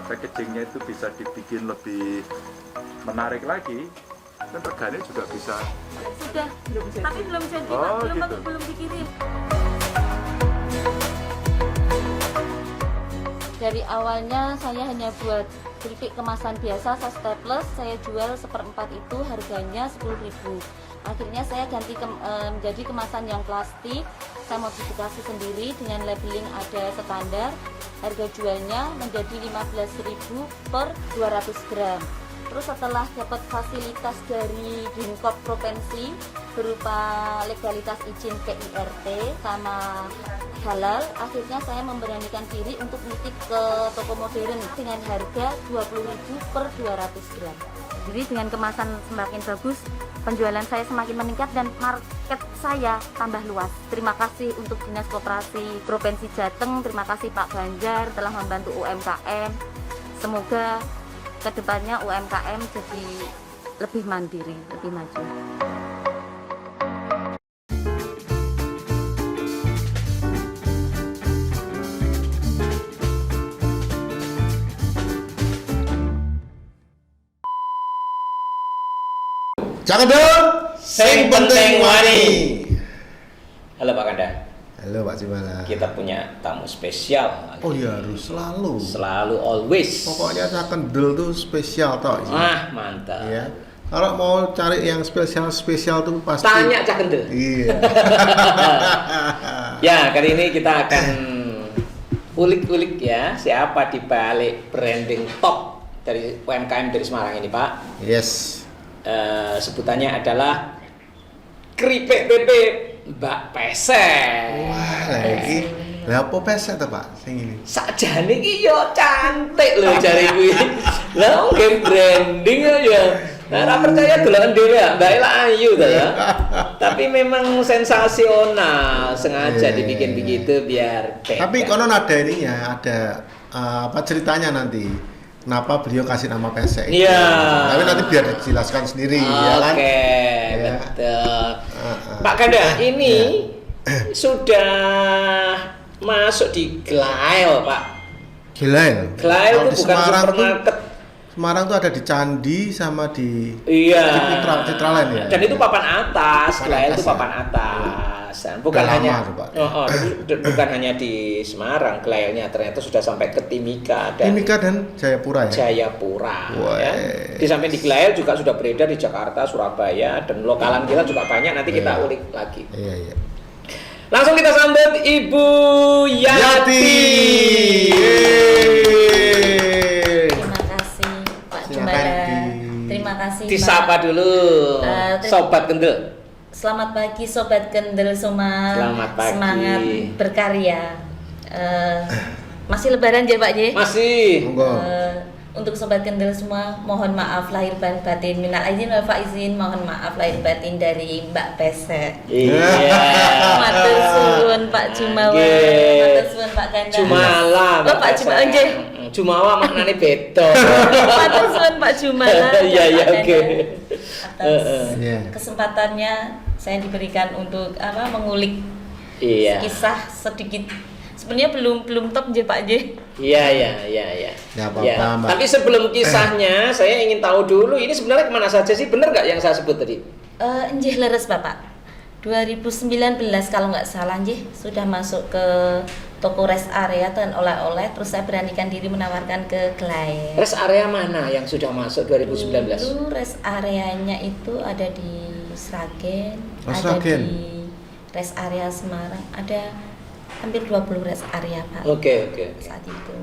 packagingnya itu bisa dibikin lebih menarik lagi, dan reganya juga bisa. Sudah, tapi belum jadi, Oh, belum gitu. belum dikirim. Dari awalnya saya hanya buat keripik kemasan biasa, staples, saya jual 1/4 itu harganya 10.000. Akhirnya saya ganti menjadi kemasan yang plastik. Saya modifikasi sendiri dengan labeling ada standar. Harga jualnya menjadi 15.000 per 200 gram. Terus setelah dapat fasilitas dari Dinkop Provinsi berupa legalitas izin PIRT sama halal, akhirnya saya memberanikan diri untuk nitip ke toko modern dengan harga 20.000 per 200 gram. Jadi dengan kemasan semakin bagus, penjualan saya semakin meningkat dan market saya tambah luas. Terima kasih untuk Dinas Koperasi Provinsi Jateng, terima kasih Pak Ganjar telah membantu UMKM. Semoga kedepannya UMKM jadi lebih mandiri, lebih maju. Jangan dong, Sing penting wani. Halo Pak Kanda, Halo Pak Cimala. kita punya tamu spesial. Oh iya, harus Selalu always. Pokoknya saya kendel tuh spesial toh. Ah, mantap. Iya. Kalau mau cari yang spesial tuh pasti. Tanya Cak Kendel. Iya. Ya, kali ini kita akan ulik-ulik ya siapa di balik branding top dari UMKM dari Semarang ini, Pak. Yes. Sebutannya adalah keripik tempe Mbak Pesek. Wah, lagi. Lah apa pesek tuh Pak? Sing ini. Sakjane iki yo cantik lho jare kuwi. Lah game branding ya. Nah, ora percaya dolanan dhewe ya, Mbak Ela ayu ta ya. Tapi memang sensasional, sengaja Iya, dibikin iya. begitu biar beda. Tapi konon ada ininya, ada apa ceritanya nanti. Kenapa beliau kasih nama pesek? Iya. Tapi nanti biar dijelaskan sendiri, ya kan? Oke, Ya. betul. Pak Kanda, ini sudah masuk di Glail, Pak. Gilail. Glail Kalau itu di bukan Semarang tuh, supermarket. Semarang tuh ada di Candi sama di Iya. di Citraland ya. Dan itu papan atas, Papan Glail atas itu ya? papan atas. Dan bukan Udah hanya lama tuh, Pak. bukan hanya di Semarang, Glailnya ternyata sudah sampai ke Timika dan Timika dan Jayapura ya. Jayapura. Wah. Ya. Di samping di Glail juga sudah beredar di Jakarta, Surabaya, dan lokalan kita juga banyak. Nanti kita Iya. ulik lagi. Iya, iya. Langsung kita sambut Ibu Yati. Yeay. Terima kasih Pak Silakan Jumbara. di- Terima kasih Disapa Pak. dulu, Sobat Kendel. Selamat pagi Sobat Kendel semua. Selamat pagi. Semangat berkarya. Masih lebaran ya Pak J? Masih. Monggo. Untuk Sobat Kendel semua, mohon maaf lahir dan batin. Minal aidin wal faizin, mohon maaf lahir batin dari Mbak Pesek. Iya. Matur suwun Pak Jumawa. Nggih. Matur suwun Pak Ganda. Jumala. Oh, Pak Jumawa nggih. Jumawa maknane beda. Matur suwun Pak Jumala. Iya, iya, Pak oke. Ganda. Atas Iya. kesempatannya saya diberikan untuk mengulik Iya. kisah sedikit. Sebenarnya belum top nggih Pak J. Iya. Nggak apa-apa, Mbak. Tapi sebelum kisahnya, saya ingin tahu dulu ini sebenarnya kemana saja sih? Benar nggak yang saya sebut tadi? Nggih leres Bapak. 2019 kalau nggak salah nggih sudah masuk ke toko rest area dan oleh-oleh, terus saya beranikan diri menawarkan ke klien. Rest area mana yang sudah masuk 2019? Dulu rest areanya itu ada di Sragen, Oh, ada Sragen. di rest area Semarang, ada hampir 20 rest area Pak. Oke. Saat itu.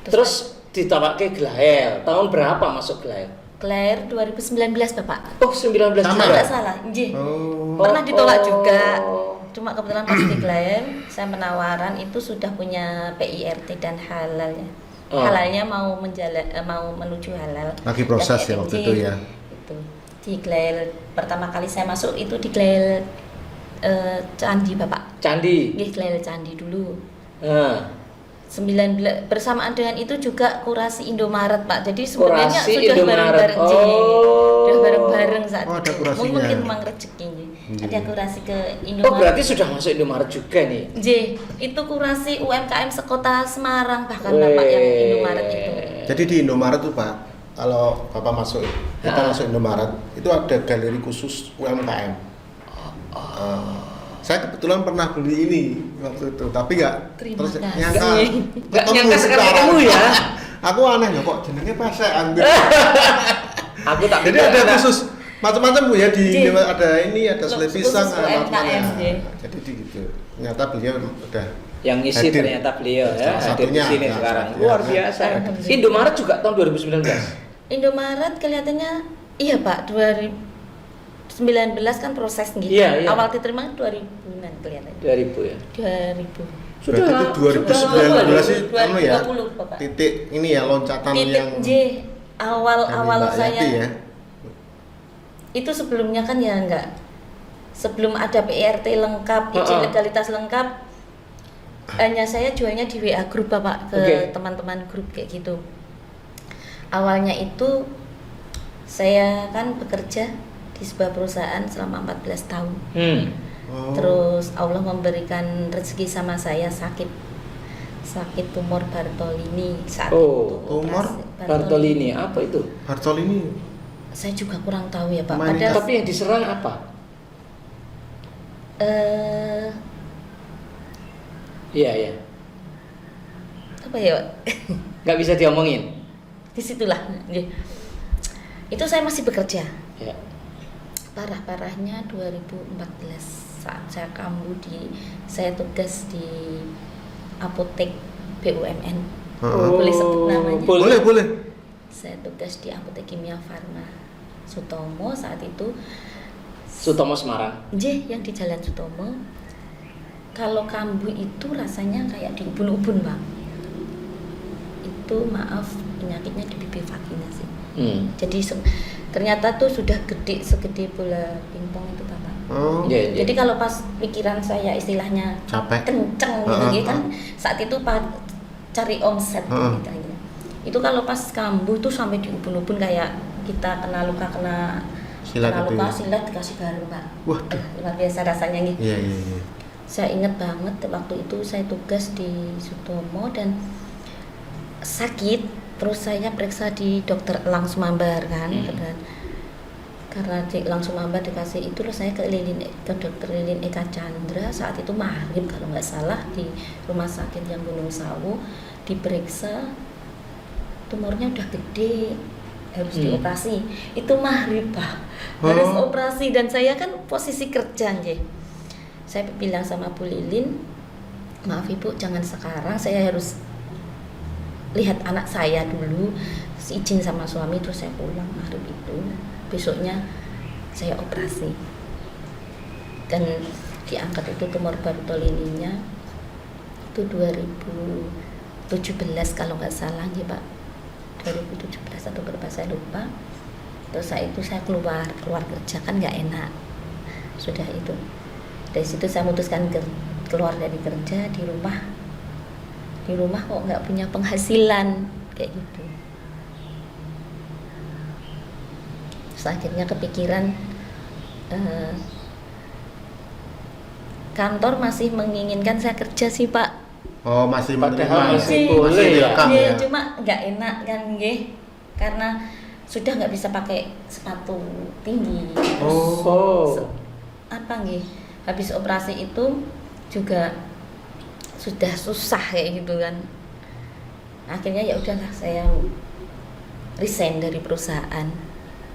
Terus ditawar ke Glail. Tahun berapa masuk Glail? Claire 2019 Bapak. Oh, 19 Sama Kalau juga. nggak salah, nggih. Oh. Pernah ditolak Oh. juga. Cuma kebetulan pas di Glail, saya penawaran itu sudah punya PIRT dan halalnya. Oh. Halalnya mau menuju halal. Lagi proses Dan ya waktu FNJ. itu ya. Itu. Di Glail pertama kali saya masuk itu di Glail Candi Bapak. Candi. Nggih, Glail Candi dulu. Nah, 19 bersamaan dengan itu juga kurasi Indomaret Pak. Jadi sebenarnya Kurasi sudah Indomaret. bareng-bareng Oh. sudah bareng-bareng saat Oh, ada itu. kurasinya. Mungkin memang rezekinya. Ada kurasi ke Oh Indomaret. berarti sudah masuk Indomaret juga nih. J, itu kurasi UMKM sekota Semarang bahkan Bapak yang Indomaret itu. Jadi di Indomaret tuh Pak, kalau Bapak masuk, kita masuk Indomaret, itu ada galeri khusus UMKM. Saya kebetulan pernah beli ini waktu itu, tapi nggak Terima terus kasih. nyangka, Nggak ketemu nyangka sekarang sekarang. ketemu ya. Aku aneh ya kok jenenge pasean. Aku tak Jadi ada khusus macam-macam Bu ya di J. ada ini ada selai Khusus pisang UMKM, macam-macam. J. Jadi di gitu. Ternyata beliau udah yang isi hadir. ternyata beliau ya Salah hadir di satunya, sini ya, sekarang. ya, Luar ya. biasa. Alhamdulillah. Indomaret juga tahun 2019. Indomaret kelihatannya iya Pak 2019 kan proses gitu. Iya, iya. Awal diterima 2000-an kelihatannya. 2000 ya. 2000. Berarti itu 2019 sih anu ya. 2020 Bapak. Titik ini ya loncatan Titik yang J awal dari Mbak saya Yati ya. itu sebelumnya kan ya enggak sebelum ada PRT lengkap, izin legalitas lengkap, hanya saya jualnya di WA grup Bapak ke Oke. teman-teman grup kayak gitu. Awalnya itu saya kan bekerja di sebuah perusahaan selama 14 tahun. Oh. Terus Allah memberikan rezeki sama saya sakit tumor Bartolini saat Oh, itu. tumor operasi Bartolini apa itu? Bartolini. Saya juga kurang tahu ya Pak. Mana Pada Tapi yang diserang apa? Iya ya. apa ya Pak? Nggak bisa diomongin. Disitulah. Itu saya masih bekerja. Ya. Parah-parahnya 2014 saat saya saya tugas di apotek BUMN. Boleh sebut namanya? Boleh. Saya tugas di apotek Kimia Farma Sutomo saat itu. Sutomo Semarang. J yang di Jalan Sutomo. Kalau kambuh itu rasanya kayak di ubun-ubun Pak. Itu maaf penyakitnya di bibir vagina sih. Jadi ternyata tuh sudah gede segede bola pingpong itu Bapak. Oh. Iya. Jadi kalau pas pikiran saya istilahnya Capek. kenceng gitu kan saat itu cari omset gitu aja. Itu kalau pas kambuh tuh sampai di ubun-ubun kayak kita kena luka Silat itu ya? silat dikasih garam Pak. Waduh. Luar biasa rasanya gitu. Iya. Saya ingat banget waktu itu saya tugas di Sutomo dan sakit, terus saya periksa di dokter Elang Sumambar kan, karena di Elang Sumambar dikasih itu, terus saya ke dokter Lilin Eka Chandra saat itu maghrib kalau nggak salah di rumah sakit yang Gunung Sawu, diperiksa tumornya udah gede harus dioperasi. Itu maghrib Pak, harus operasi dan saya kan posisi kerja nggih. Saya bilang sama Bu Lilin, maaf Ibu jangan sekarang, saya harus lihat anak saya dulu, izin sama suami, terus saya pulang maghrib itu. Besoknya saya operasi dan diangkat itu tumor Bartolininya itu 2017 kalau nggak salah ya Pak, 2017 atau berapa saya lupa. Terus saya keluar kerja kan nggak enak, sudah itu dari situ saya memutuskan keluar dari kerja, di rumah kok nggak punya penghasilan kayak gitu. Terus akhirnya kepikiran kantor masih menginginkan saya kerja sih Pak. Oh, masih Padahal menerima. masih boleh ya. welcome Iya, ya. cuma nggak enak kan nggih, karena sudah nggak bisa pakai sepatu tinggi. Terus Oh. apa nggih, habis operasi itu juga sudah susah kayak gitu kan. Akhirnya ya udahlah saya resign dari perusahaan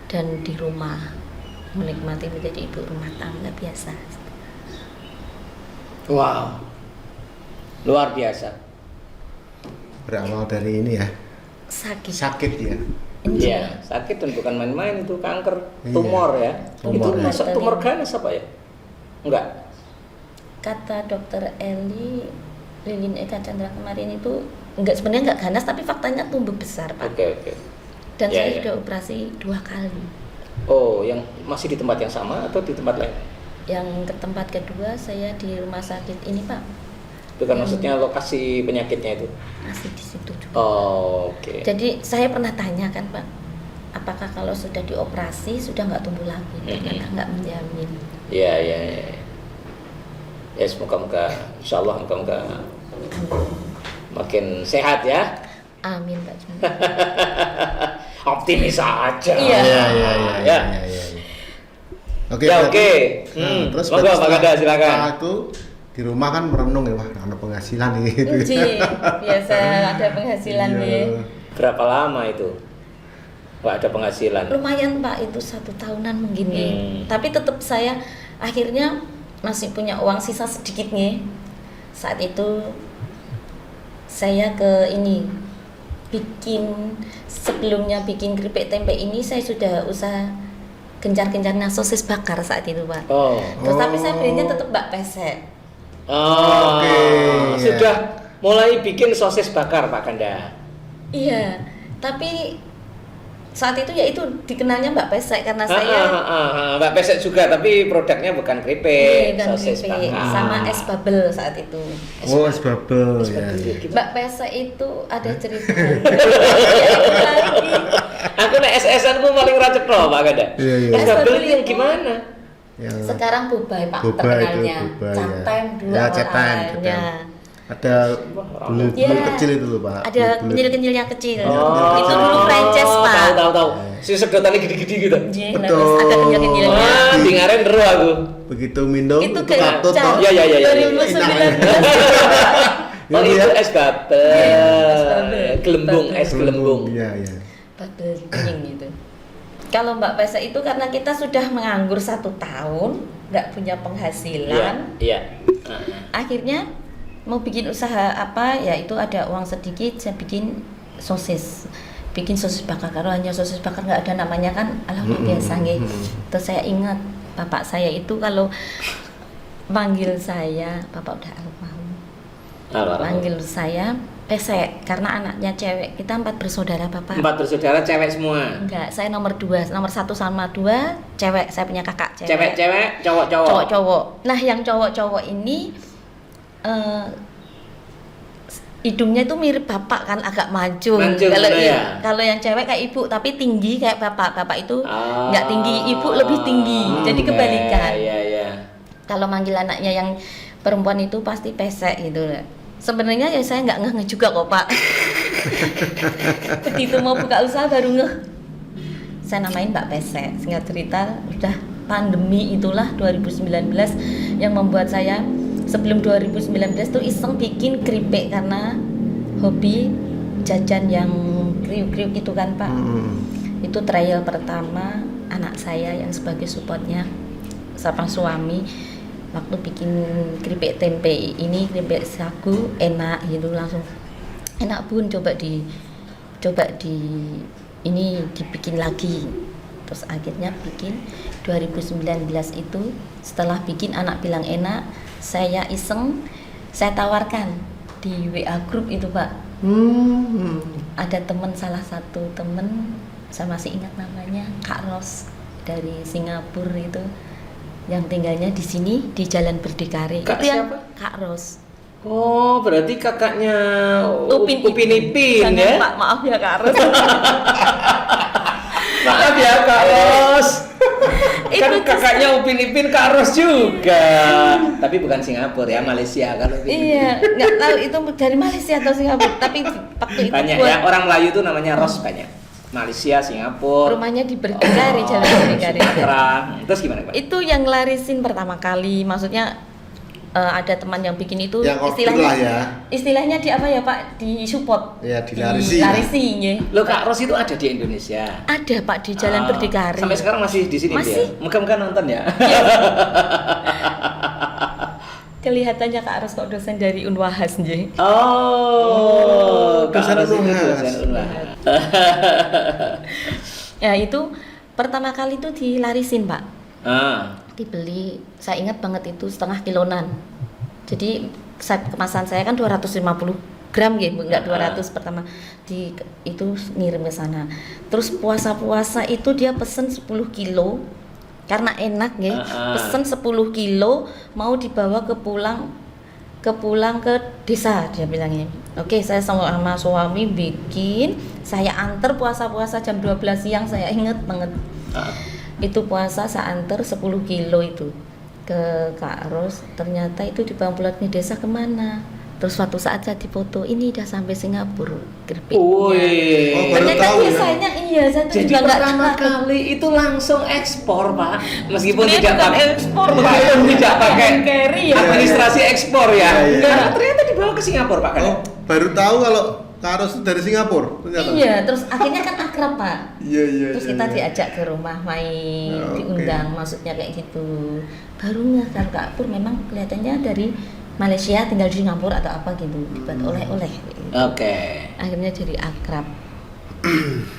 dan di rumah menikmati menjadi ibu rumah tangga biasa. Wow. Luar biasa. Berawal dari ini ya, sakit ya. Iya, sakit dan bukan main-main, itu kanker, Iya. tumor ya. Tumor Itu ya. masuk tumor ganas apa ya? Enggak. Kata dokter Eli Lilin Eka Chandra kemarin itu sebenarnya enggak ganas, tapi faktanya tumbuh besar Pak. Oke. Dan Ya, saya ya. sudah operasi 2 kali. Oh, yang masih di tempat yang sama atau di tempat lain? Yang ke tempat kedua saya di rumah sakit ini Pak, Itu kan maksudnya lokasi penyakitnya itu. masih di situ juga. Oh, oke. Jadi saya pernah tanya kan Pak, apakah kalau sudah dioperasi sudah nggak tumbuh lagi? Ternyata nggak menjamin. Iya. Ya semoga insyaallah moga makin sehat ya. Amin Pak Jun. Optimis aja. Iya. Ya. Oke. Oke. Terus Monggo Pak Ganda silakan. Setelah itu di rumah kan merenung ya, wah ada penghasilan nih gitu. Biasa ada penghasilan Iya. nih. Berapa lama itu Pak ada penghasilan? Lumayan Pak, itu 1 tahunan mungkin ya. Tapi tetap saya akhirnya masih punya uang sisa sedikit nih. Saat itu saya ke ini sebelumnya bikin keripik tempe ini saya sudah usaha gencar-gencarnya sosis bakar saat itu Pak. Terus tapi saya belinya tetap bak pesek. Oke. Sudah mulai bikin sosis bakar Pak Ganda. Iya, tapi saat itu ya itu dikenalnya Mbak Pesek karena saya Mbak Pesek juga, tapi produknya bukan keripik, dan sosis keripik bakar. sama es bubble saat itu. Es bubble ya. Mbak Pesek itu ada cerita. Ya, itu lagi. Aku nek SS-an ku paling racet loh Pak Ganda. Iya. Es bubble itu yang gimana? Yang Sekarang Bobai Pak Boba terkenalnya. itu, Boba, Cat ya. time dulu Ya, cat time, awalnya. ada bulut Ya, kecil itu loh Pak. ada Bulut-bulut. kenyil-kenyilnya kecil. Oh. Itu dulu franchise Pak. Tahu. Si sedotannya gede-gede gitu. Iya, Betul. terus ada kenyil-kenyilnya. Wah, di ngaren ero aku. Begitu minum Itu katut kecap. toh. Iya. 2019. Oh, itu es bubble. bubble. Gelembung, es gelembung. Iya. Bubble kuning gitu. Kalau Mbak Pesek itu karena kita sudah menganggur 1 tahun, nggak punya penghasilan, Iya. akhirnya mau bikin usaha apa, ya itu ada uang sedikit, saya bikin sosis bakar. Kalau hanya sosis bakar nggak ada namanya kan, alhamdulillah biasa nggih. Terus saya ingat bapak saya itu kalau manggil saya, bapak udah almarhum, manggil saya Pesek karena anaknya cewek. Kita 4 bersaudara Bapak. 4 bersaudara cewek semua. Enggak, saya nomor 2, nomor 1 sama 2 cewek. Saya punya kakak cewek. Cewek-cewek, cowok-cowok. Cowok-cowok. Nah, yang cowok-cowok ini hidungnya itu mirip bapak kan, agak mancung. Kalau yang cewek kayak ibu tapi tinggi kayak bapak. Bapak itu enggak tinggi, ibu lebih tinggi. Jadi kebalikan. Iya. Kalau manggil anaknya yang perempuan itu pasti Pesek gitu. Sebenarnya ya saya nggak ngeh juga kok Pak. Begitu mau buka usaha baru ngeh. Saya namain Mbak Pesek. Singkat cerita udah pandemi itulah 2019 yang membuat saya sebelum 2019 tuh iseng bikin keripik karena hobi jajan yang kriuk-kriuk itu kan Pak. Itu trial pertama anak saya yang sebagai supportnya sama suami. Waktu bikin keripik tempe ini, keripik sagu enak gitu, langsung enak Bun, coba di ini dibikin lagi. Terus akhirnya bikin 2019 itu, setelah bikin anak bilang enak, saya iseng, saya tawarkan di WA group itu Pak. Ada salah satu temen, saya masih ingat namanya, Kak Ros dari Singapura itu, yang tinggalnya di sini di Jalan Berdikari. Kak itu yang siapa? Kak Ros. Oh, berarti kakaknya Upin Ipin ya? Pak, maaf ya Kak Ros. Maaf ya Kak Ros. Kan Itu kakaknya Upin Ipin Kak Ros juga. Tapi bukan Singapura ya, Malaysia kalau Upin Ipin. Iya, nggak tahu itu dari Malaysia atau Singapura. Tapi waktu itu Banyak ya, orang Melayu itu namanya Ros banyak. Malaysia, Singapura. rumahnya di Berdikari, Jalan Berdikari. Sumatera. Terus gimana Pak? Itu yang larisin pertama kali, maksudnya ada teman yang bikin itu Yang order lah ya. Istilahnya di apa ya Pak, di support, Ya, dilarisi. ya. Lo Kak Ros itu ada di Indonesia. Ada Pak di Jalan Berdikari. Sampai sekarang masih di sini Masih. dia. Muka-muka nonton ya. Kelihatannya Kak Ros kok dosen dari Unwahas nggih. dosen Kak Ros itu Unwahas. dosen Unwahas. Ya itu pertama kali itu dilarisin Pak. Dibeli, saya ingat banget itu setengah kilonan. Jadi kemasan saya kan 250 gram gitu, enggak 200 pertama itu ngirim ke sana. Terus puasa-puasa itu dia pesen 10 kilo karena enak ya. Pesen 10 kilo mau dibawa ke desa dia bilangnya. Oke, saya sama suami bikin, saya anter puasa-puasa jam 12 siang, saya inget banget. Itu puasa saya anter 10 kilo itu. ke Kak Ros, ternyata itu di Bangpulotmi desa kemana. Terus suatu saat saya dipoto, ini udah sampai Singapura keripiknya. Wih. Oh, baru Ternyata tahu ya? desainnya iya, saya tuh Jadi juga nggak pertama tahu. kali itu langsung ekspor, Pak. Meskipun Sebenarnya tidak bukan pakai ekspor, Pak. meskipun tidak pakai Hand carry ya. administrasi ekspor ya. Iya, iya. Nah, ternyata dibawa ke Singapura, Pak. Oh, baru tahu kalau Kak Ros itu dari Singapura ternyata. Iya, terus akhirnya kan akrab Pak. Iya, iya. Terus iya, kita iya. diajak ke rumah main, Oke. diundang, maksudnya kayak gitu. Baru ngeh kalau Kak Pur memang kelihatannya dari Malaysia tinggal di Singapura atau apa gitu, dibuat oleh-oleh. Oke. Akhirnya jadi akrab.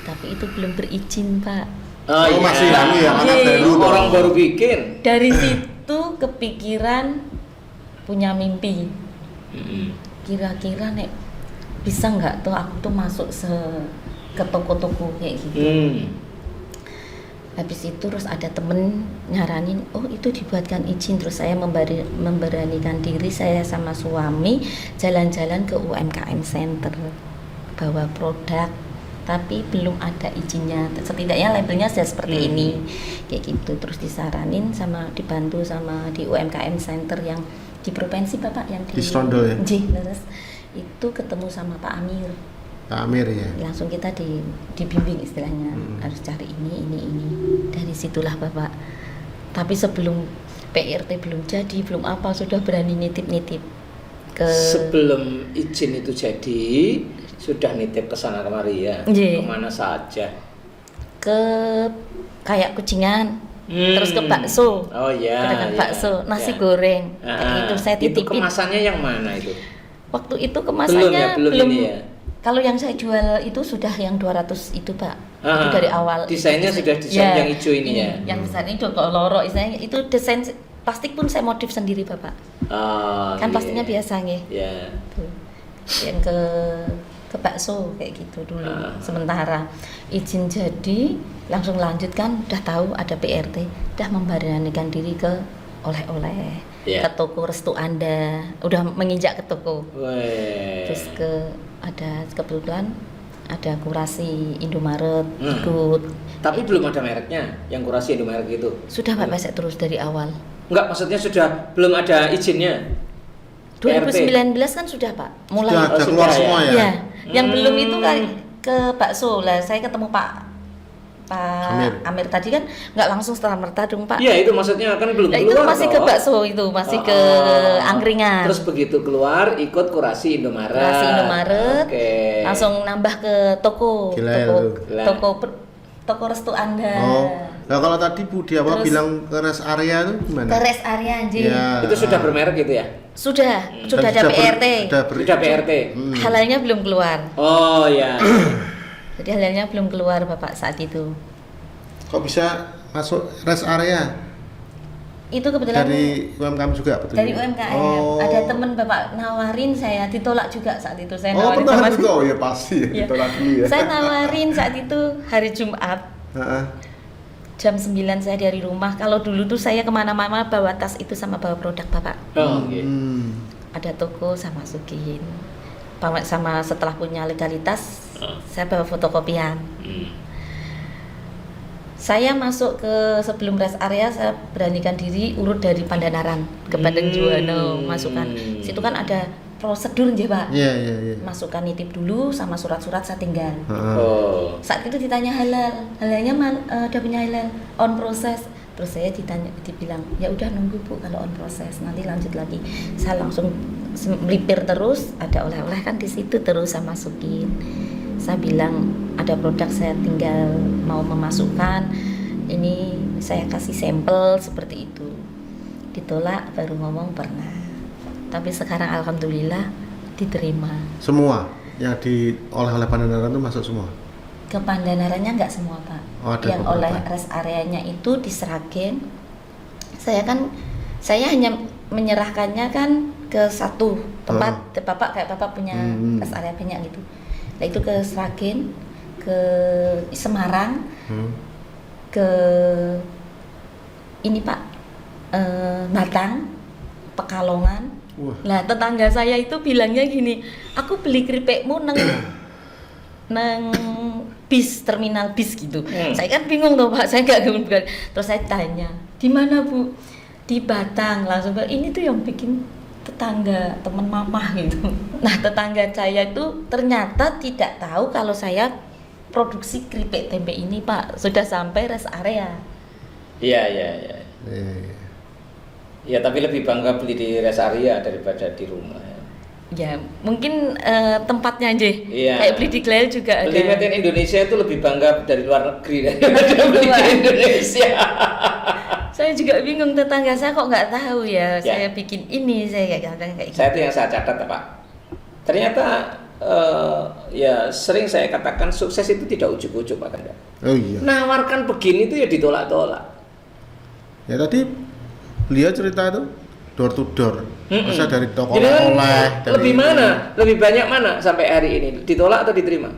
Tapi itu belum berizin Pak. Oh, masih anu ya, anak Iya. baru. Orang baru bikin. Dari situ kepikiran punya mimpi. Kira-kira nek bisa nggak tuh aku tuh masuk ke toko-toko kayak gitu. Habis itu terus ada temen nyaranin, oh itu dibuatkan izin. Terus saya memberanikan diri, saya sama suami jalan-jalan ke UMKM Center, bawa produk, tapi belum ada izinnya. Setidaknya labelnya sudah seperti ini, kayak gitu. Terus disaranin sama dibantu sama di UMKM Center yang di provinsi Bapak yang Di Serondol ya? Terus itu ketemu sama Pak Amir. Kak Amir ya. Langsung kita dibimbing istilahnya, harus cari ini. Dari situlah Bapak. Tapi sebelum PRT belum jadi, belum apa, sudah berani nitip-nitip ke Sebelum izin itu jadi, sudah nitip ke sana kemari ya. Iya. Kemana saja. ke kayak Kucingan, terus ke bakso. Oh iya. Pedagang iya, bakso, nasi iya. goreng. Kayak Ah, gitu saya itu titipin. kemasannya yang mana itu? Waktu itu kemasannya belum ini ya. Kalau yang saya jual itu sudah yang 200 itu Pak. Itu Ah, dari awal. desainnya sudah desain yang hijau ini ya? Yang besar ini kalau loro istilahnya itu desain plastik pun saya modif sendiri Bapak. Oh, Kan iya. pastinya biasa nggih. Ya. Tuh. Yang ke bakso kayak gitu dulu. Sementara izin jadi langsung lanjutkan, udah tahu ada PRT, udah memberanikan diri ke oleh-oleh, Ya. ke toko restu Anda, udah menginjak ke toko. Weh. Terus ada kebetulan ada kurasi Indomaret Hmm. ikut. Tapi belum ada mereknya, yang kurasi Indomaret itu. Sudah Pak saya terus dari awal. Enggak, maksudnya sudah belum ada izinnya. 2019 kan sudah Pak, mulai. Sudah ada Oh, keluar sudah semua ya. Ya, yang belum itu kan ke bakso lah. Saya ketemu Pak Amir tadi kan nggak langsung setelah merta dong Pak. Iya, itu maksudnya kan belum Nah, keluar. itu masih ke toh. bakso itu, masih ke angkringan. Terus begitu keluar ikut kurasi Indomaret. Kurasi Indomaret, Oke. langsung nambah ke toko, Gila ya toko, lu. Gila. toko restu Anda. Oh. Nah, kalau tadi Bu Diawa Terus- bilang ke rest area itu gimana? Ke rest area anjing. Ya. Itu sudah bermerek gitu ya? Sudah Dan ada PRT. Sudah PRT. Halalnya belum keluar. Oh ya. Jadi halalnya belum keluar Bapak saat itu. Kok bisa masuk rest area? Itu kebetulan Dari UMKM juga betul? dari UMKM. Oh. Ada temen Bapak nawarin, saya ditolak juga saat itu. Saya Oh, nawarin pernah sama juga. Oh ya pasti Iya. ditolak dulu ya. Saya nawarin saat itu hari Jumat Heeh. jam 9 saya dari rumah. Kalau dulu tuh saya kemana-mana bawa tas itu sama bawa produk Bapak. Oh, oke. Ada toko saya masukin. Sama setelah punya legalitas, saya bawa fotokopian. Saya masuk ke sebelum rest area, saya beranikan diri urut dari Pandanaran ke Bandeng Juwana, masukkan. Situ kan ada prosedur nggih, Pak. Iya, iya, iya. Masukkan nitip dulu sama surat-surat saya tinggal. Heeh. Oh. Saat itu ditanya halal, halalnya udah punya halal, on proses. Terus saya dibilang, ya udah nunggu Bu kalau on proses, nanti lanjut lagi. Saya langsung melipir terus, ada oleh-oleh kan di situ terus saya masukin. Saya bilang ada produk saya tinggal mau memasukkan, ini saya kasih sampel seperti itu. Ditolak baru ngomong pernah. Tapi sekarang alhamdulillah diterima. Semua yang di oleh-oleh Pandanaran itu masuk semua. Ke Pandanarannya nggak semua Pak. Oh, ada yang beberapa. oleh rest areanya itu di Sragen. Saya hanya menyerahkannya kan ke satu tempat. Bapak punya rest area banyak gitu. Nah itu ke Sragen, ke Semarang, ke ini Pak Batang, Pekalongan. Wah. Nah tetangga saya itu bilangnya gini, aku beli keripikmu neng bis, terminal bis gitu. Saya kan bingung tuh Pak, saya nggak bukan. Terus saya tanya, di mana Bu? Di di Batang, langsung bilang ini tuh yang bikin tetangga teman mamah gitu. Nah tetangga saya itu ternyata tidak tahu kalau saya produksi keripik tempe ini Pak, sudah sampai rest area. Iya. Iya. Ya tapi lebih bangga beli di rest area daripada di rumah. Ya mungkin tempatnya aja. Iya. Kayak beli di Glel juga ada. Beli made in Indonesia itu lebih bangga dari luar negeri daripada beli di Indonesia. Saya juga bingung, tetangga saya kok nggak tahu ya, Ya. saya bikin ini, saya kadang kayak Saya gitu. itu yang saya catat ya Pak. Ternyata ya sering saya katakan sukses itu tidak ujuk-ujuk Pak Kanda. Oh iya. Nawarkan begini itu ya ditolak-tolak. Ya tadi beliau cerita itu door to door. Masa dari toko Jadi kan oleh dari lebih mana? Lebih banyak mana sampai hari ini? Ditolak atau diterima?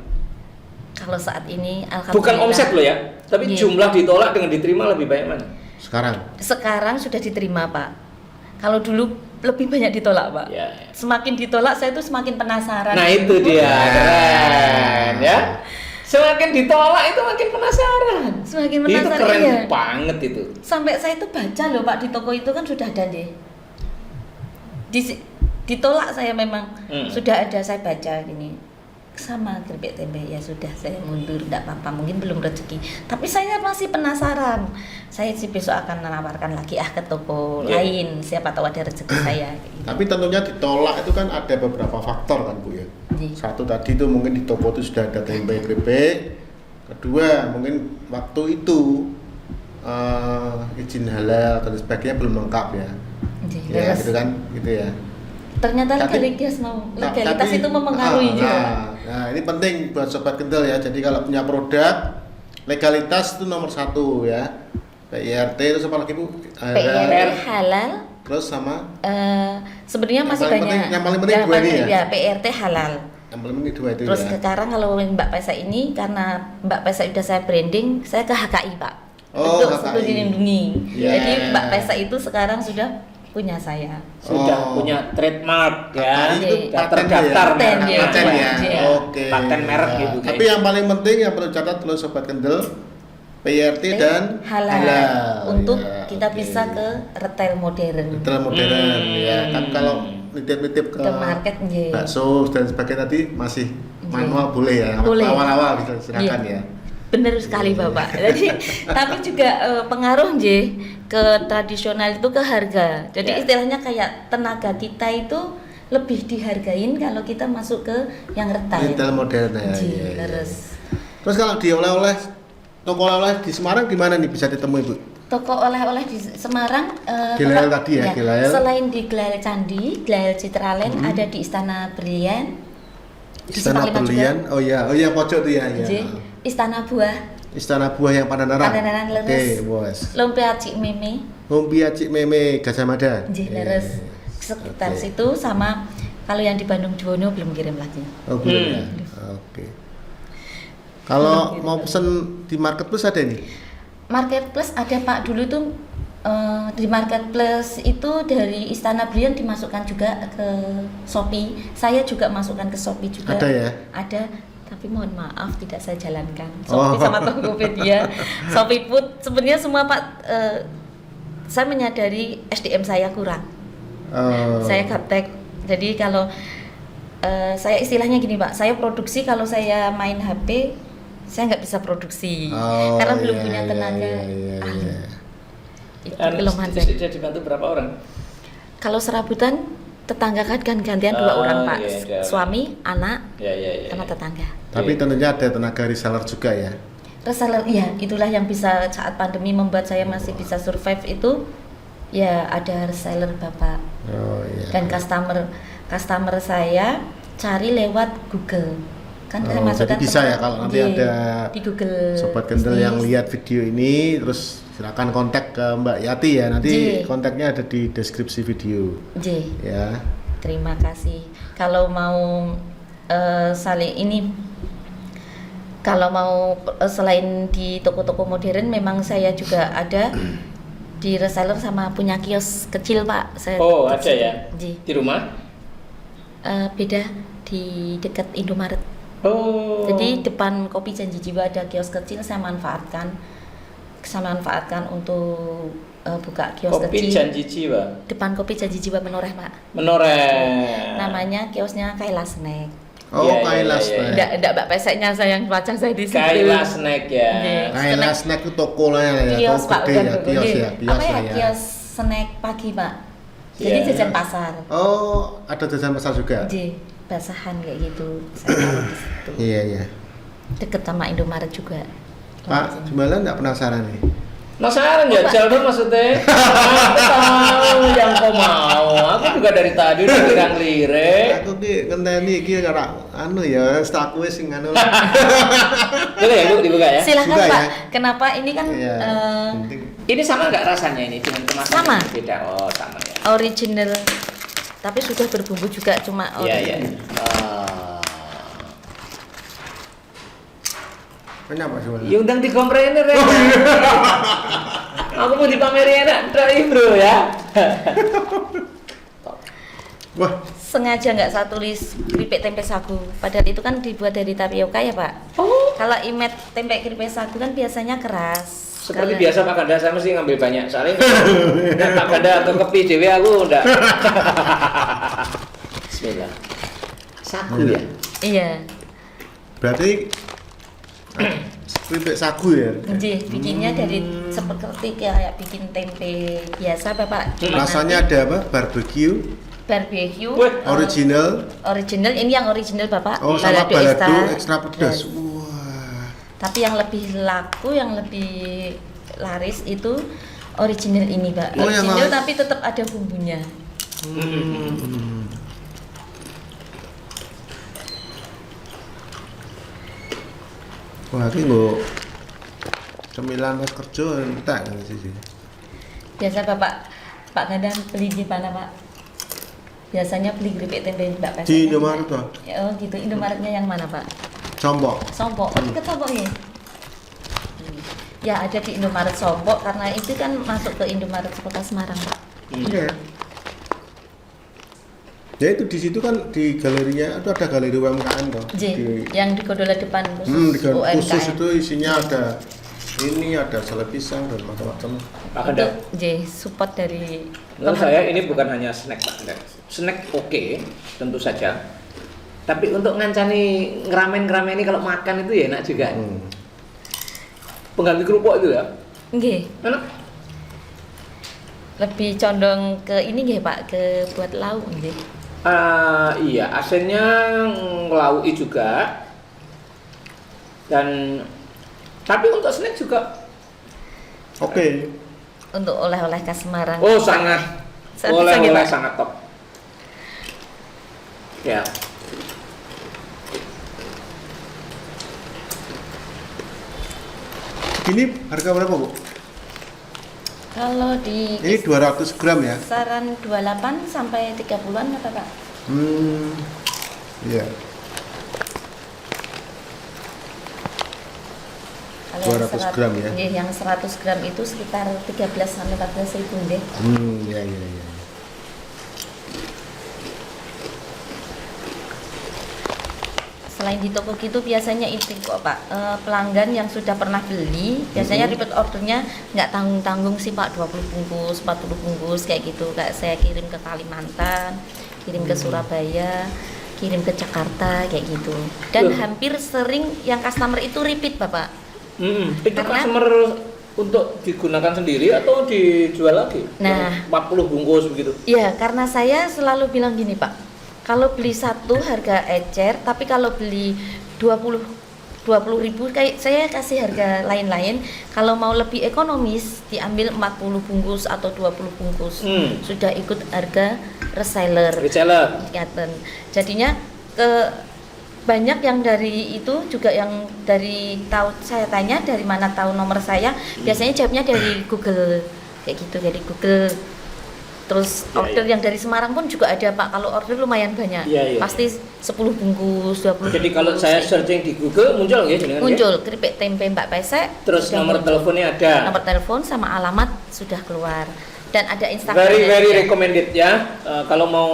Kalau saat ini, alhamdulillah. Bukan omset loh ya, tapi Iya. jumlah ditolak dengan diterima lebih banyak mana? sekarang. Sekarang sudah diterima Pak. Kalau dulu lebih banyak ditolak Pak. Ya. Semakin ditolak saya tuh semakin penasaran. Nah itu dia, keren ya. Semakin ditolak itu makin penasaran. Semakin Itu penasaran, keren iya. banget itu. Sampai saya itu baca loh Pak, di toko itu kan sudah ada deh. Ditolak saya memang sudah ada, saya baca gini. Sama keripik tempe, ya sudah saya mundur, tidak apa-apa, mungkin belum rezeki. Tapi saya masih penasaran. Saya sih besok akan menawarkan lagi ke toko lain, siapa tahu ada rezeki saya. Gitu. Tapi tentunya ditolak itu kan ada beberapa faktor kan Bu ya. Iya. Satu tadi itu mungkin di toko itu sudah ada tempe keripik. Kedua mungkin waktu itu izin halal dan sebagainya belum lengkap ya. Iya, Ya terus gitu kan, gitu ya. ternyata Tapi- legalitas itu mempengaruhi juga. Nah ini penting buat sobat kendel ya. Jadi kalau punya produk legalitas itu nomor satu ya. PIRT itu apa lagi Bu? PIRT halal. Terus sama Sebenarnya Yang masih paling banyak. penting- yang paling penting dua ini ya? Ya PIRT halal. yang paling penting dua itu Terus ya. sekarang kalau Mbak Pesa ini, karena Mbak Pesa udah saya branding, saya ke HKI Pak. Oh, Untuk HKI. dilindungi. Yeah. Jadi Mbak Pesa itu sekarang sudah punya saya. Sudah Oh. punya trademark ya. HKI itu Iya. paten Terdaftar ya? Paten, merek. ya. Paten ya. Iya. Oke. Paten merek Nah, gitu, Tapi kayak. yang paling penting yang perlu catat lo sobat kendel PIRT dan halal. Untuk Ya, kita oke. bisa ke retail modern. Retail modern ya. Kan kalau nitip-nitip ke Ke market, iya. bakso dan sebagainya tadi masih manual boleh ya. Boleh. Awal-awal bisa silakan Iya. ya. Benar sekali Bapak. Jadi tapi juga pengaruh ke tradisional itu ke harga. Jadi Ya. istilahnya kayak tenaga kita itu lebih dihargain kalau kita masuk ke yang retail. Retail modern ya. Ji, Iya, iya. terus Terus kalau di oleh-oleh toko oleh-oleh di Semarang di mana nih bisa ditemui Bu? toko oleh-oleh di Semarang Gilael tadi ya, Gilael. selain di Gilael Candi, Gilael Citraland, ada di Istana Berlian. Di Istana Simpang 5 Berlian. juga. Oh iya pojok tuh ya. Ji, Ya. Istana Buah, Istana Buah yang Pandanaran. Pandanaran Oke, leres. bos. Lumpia Cik Meme. Lumpia Cik Meme Gajah Mada. Ji, leres. Sekitar Oke. situ, sama kalau yang di Bandung Juwono belum kirim lagi. Oh, belum ya. Oke. Kalau mau pesen di marketplace ada nih? Marketplace ada Pak, dulu tuh di Marketplace itu dari Istana Berlian dimasukkan juga ke Shopee. Saya juga masukkan ke Shopee juga. Ada ya? Ada, tapi mohon maaf tidak saya jalankan. Oh. Shopee sama Tokopedia. Shopee Food sebenarnya semua Pak, saya menyadari SDM saya kurang. Oh. Saya gaptek. Jadi kalau saya istilahnya gini Pak, saya produksi kalau saya main HP saya nggak bisa produksi Oh, karena belum iya, punya iya, tenaga iya, ahli. iya. Itu Dan kelemahan saya. sudah dibantu berapa orang? Kalau serabutan tetangga kan gantian 2 Oh, orang Pak, iya, iya. suami, anak, Ya. sama tetangga. Tapi tentunya ada tenaga reseller juga ya. Reseller, ya itulah yang bisa saat pandemi membuat saya masih bisa survive itu. Ya ada reseller Bapak Oh iya. dan customer saya cari lewat Google. Kan saya Oh, masukkan jadi bisa ke- ya kalau nanti Iya, ada di Google sobat kendel yang Bisnis. lihat video ini terus silakan kontak ke Mbak Yati ya. Nanti Ji. kontaknya ada di deskripsi video J. ya. Terima kasih. Kalau mau saling ini, kalau mau selain di toko-toko modern, memang saya juga ada di reseller sama punya kios kecil Pak. Saya Oh, di ada situ. ya? Ji. Di rumah? Beda di dekat Indomaret. Oh. Jadi depan Kopi Janji Jiwa ada kios kecil, saya manfaatkan untuk buka kios Kopi kecil Janji Jiwa. depan Kopi Janji Jiwa Menoreh, Pak. Menoreh. Namanya kiosnya Kaila Snack. Oh, Iya, iya, Kaila iya, Snack. Enggak Mbak Peseknya saya yang pajang saya di situ. Kaila Snack ya. Iya. Kaila Snack itu toko lah ya, Kios, toko Pak, gede udah ya, kios gede. ya, Apa ya? ya. Kios snack pagi, Pak. Jadi Iya. jajan pasar. Oh, ada jajan pasar juga. Jadi basahan kayak gitu. Saya taruh di situ. Iya, iya. Deket sama Indomaret juga. Pak, Jumalan nggak penasaran nih? Penasaran ya, Jaldo maksudnya? Aku tahu yang kau mau. Aku juga dari tadi udah lirik. Aku ki ngenteni iki karo anu ya, stak wis sing anu. Boleh ya Bu dibuka ya? Silakan Juga Pak. ya? Kenapa ini kan Iya. Penting. Ini sama nggak rasanya ini dengan kemasan? Sama. Yang beda. Oh sama ya. original, tapi sudah berbumbu juga cuma Iya iya. original. Kenapa Jumalan? Ya undang di komplainer ya. Aku mau dipamerin enak, try bro ya. Wah, Sengaja nggak saya tulis keripik tempe sagu, padahal itu kan dibuat dari tapioka ya Pak. Oh. Kalau imet tempe keripik sagu kan biasanya keras. Seperti Kalau- biasa Pak Ganda, saya mesti ngambil banyak. Soalnya Pak Ganda atau kepi dewe aku enggak. Bismillah. Sagu ya. Iya. berarti keripik sagu ya? Nggih, bikinnya dari seperti kayak bikin tempe biasa Bapak. Cuma Rasanya nanti ada apa? Barbecue, barbecue Wih, original, original, ini yang original Bapak. oh sama Balado balado ekstra pedas. Yes. Wah, Tapi yang lebih laku, yang lebih laris itu original ini, Pak. Oh, yang Original laris. tapi tetap ada bumbunya. wah ini nggak cemilan pas kerja entek kan sih. Biasa Pak Gandang beli di mana, Pak? Biasanya beli keripik tempe Mbak Pesek. Di Indomaret, Pak. Oh, gitu. Indomaretnya yang mana, Pak? Sombok. Sompok. Oh, dekat Sompok ya? Ya, ada di Indomaret Sompok karena itu kan masuk ke Indomaret Kota Semarang, Pak. Iya. Ya itu di situ kan di galerinya itu ada galeri UMKM toh. J, yang di Gondola depan di khusus UMKM. khusus itu isinya ada ini ada sele pisang dan macam-macam. Pak Ganda. Untuk J, support dari Menurut saya ini bukan hanya snack Pak Ganda. Snack oke, tentu saja. Tapi untuk ngancani ngeramen-ngeramen ini kalau makan itu ya enak juga. Pengganti kerupuk itu ya. Nggih, Enak. lebih condong ke ini nggih Pak, ke buat lauk nggih. Iya, asinnya ngelaui juga. Dan tapi untuk snack juga Oke. Untuk oleh-oleh khas Semarang. oh sangat Sangat oleh-oleh Pak. sangat top. Ya. Ini harga berapa, Bu? Kalau di Ini 200 gram ya? kisaran 28 sampai 30-an apa Pak? Iya. Kalau 200 gram ya? Nggih, yang 100 gram itu sekitar 13 sampai 14 ribu nggih. Iya, iya, iya. Selain di toko gitu biasanya itu kok Pak, pelanggan yang sudah pernah beli biasanya repeat ordernya nggak tanggung-tanggung sih Pak, 20 bungkus, 40 bungkus kayak gitu. Kayak saya kirim ke Kalimantan, kirim ke Surabaya, kirim ke Jakarta kayak gitu. Dan Loh. hampir sering yang customer itu repeat Bapak. Itu Karena- customer untuk digunakan sendiri atau dijual lagi? Nah. Yang 40 bungkus begitu. Iya, karena saya selalu bilang gini Pak, kalau beli satu harga ecer, tapi kalau beli 20 ribu kayak saya kasih harga lain-lain. Kalau mau lebih ekonomis diambil 40 bungkus atau 20 bungkus. Sudah ikut harga reseller. Reseller. Ingatan. Jadinya banyak yang dari itu juga yang dari tahu, saya tanya dari mana tahu nomor saya, biasanya jawabnya dari Google kayak gitu, dari Google. Terus Ya, order ya. yang dari Semarang pun juga ada Pak. Kalau order lumayan banyak. Ya, ya. Pasti 10 bungkus, 20 Jadi kalau bungkus, saya kayak searching di Google muncul nggak jenengan? muncul keripik tempe Mbak Pesek. Terus sudah nomor muncul. teleponnya ada. Nomor telepon sama alamat sudah keluar. Dan ada Instagram. Very recommended ya. Kalau mau